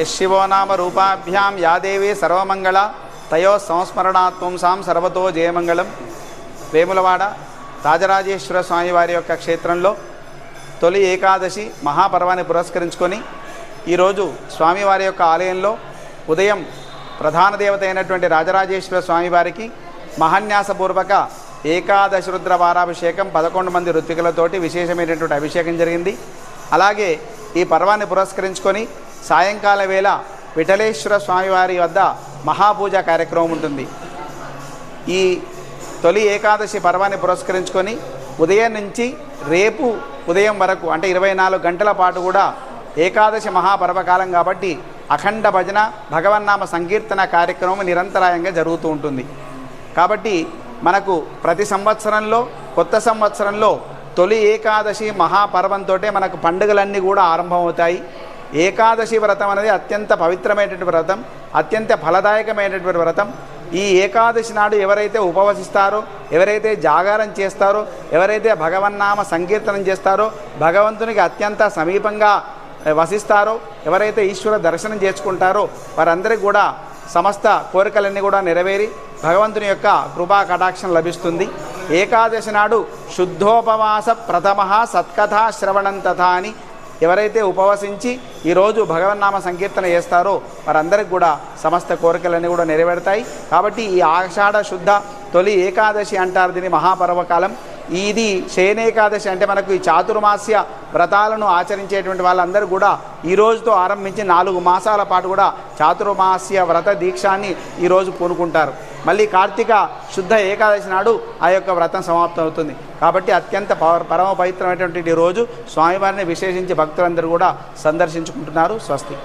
యశివో నామ రూపాభ్యాం యా దేవీ సర్వమంగళ తయో సంస్మరణాత్వంసాం సర్వతో జయమంగళం. వేములవాడ రాజరాజేశ్వర స్వామి వారి యొక్క క్షేత్రంలో తొలి ఏకాదశి మహాపర్వాన్ని పురస్కరించుకొని ఈరోజు స్వామివారి యొక్క ఆలయంలో ఉదయం ప్రధాన దేవత అయినటువంటి రాజరాజేశ్వర స్వామివారికి మహాన్యాసపూర్వక ఏకాదశి రుద్ర వారాభిషేకం 11 మంది ఋత్వికులతోటి విశేషమైనటువంటి అభిషేకం జరిగింది. అలాగే ఈ పర్వాన్ని పురస్కరించుకొని సాయంకాల వేళ విఠలేశ్వర స్వామివారి వద్ద మహాపూజ కార్యక్రమం ఉంటుంది. ఈ తొలి ఏకాదశి పర్వాన్ని పురస్కరించుకొని ఉదయం నుంచి రేపు ఉదయం వరకు అంటే 24 గంటల పాటు కూడా ఏకాదశి మహాపర్వకాలం కాబట్టి అఖండ భజన భగవన్నామ సంకీర్తన కార్యక్రమం నిరంతరాయంగా జరుగుతూ ఉంటుంది. కాబట్టి మనకు ప్రతి సంవత్సరంలో కొత్త సంవత్సరంలో తొలి ఏకాదశి మహాపర్వంతో మనకు పండుగలన్నీ కూడా ఆరంభమవుతాయి. ఏకాదశి వ్రతం అనేది అత్యంత పవిత్రమైనటువంటి వ్రతం, అత్యంత ఫలదాయకమైనటువంటి వ్రతం. ఈ ఏకాదశి నాడు ఎవరైతే ఉపవసిస్తారో, ఎవరైతే జాగారం చేస్తారో, ఎవరైతే భగవన్నామ సంకీర్తనం చేస్తారో, భగవంతునికి అత్యంత సమీపంగా వసిస్తారో, ఎవరైతే ఈశ్వర దర్శనం చేసుకుంటారో వారందరికీ కూడా సమస్త కోరికలన్నీ కూడా నెరవేరి భగవంతుని యొక్క కృపా కటాక్షం లభిస్తుంది. ఏకాదశి నాడు శుద్ధోపవాస ప్రథమ సత్కథా శ్రవణం తథా అని ఎవరైతే ఉపవసించి ఈరోజు భగవన్నామ సంకీర్తన చేస్తారో వారందరికీ కూడా సమస్త కోరికలన్నీ కూడా నెరవేరుతాయి. కాబట్టి ఈ ఆషాఢ శుద్ధ తొలి ఏకాదశి అంటారు దీని మహాపర్వకాలం. ఇది శయనేకాదశి అంటే మనకు ఈ చాతుర్మాస్య వ్రతాలను ఆచరించేటువంటి వాళ్ళందరూ కూడా ఈ రోజుతో ఆరంభించి 4 మాసాల పాటు కూడా చాతుర్మాస్య వ్రత దీక్షాన్ని ఈరోజు పూనుకుంటారు. మళ్ళీ కార్తీక శుద్ధ ఏకాదశి నాడు ఆ యొక్క వ్రతం సమాప్తం అవుతుంది. కాబట్టి అత్యంత పరమ పవిత్రమైనటువంటి రోజు స్వామివారిని విశేషించి భక్తులందరూ కూడా సందర్శించుకుంటున్నారు. స్వస్తి.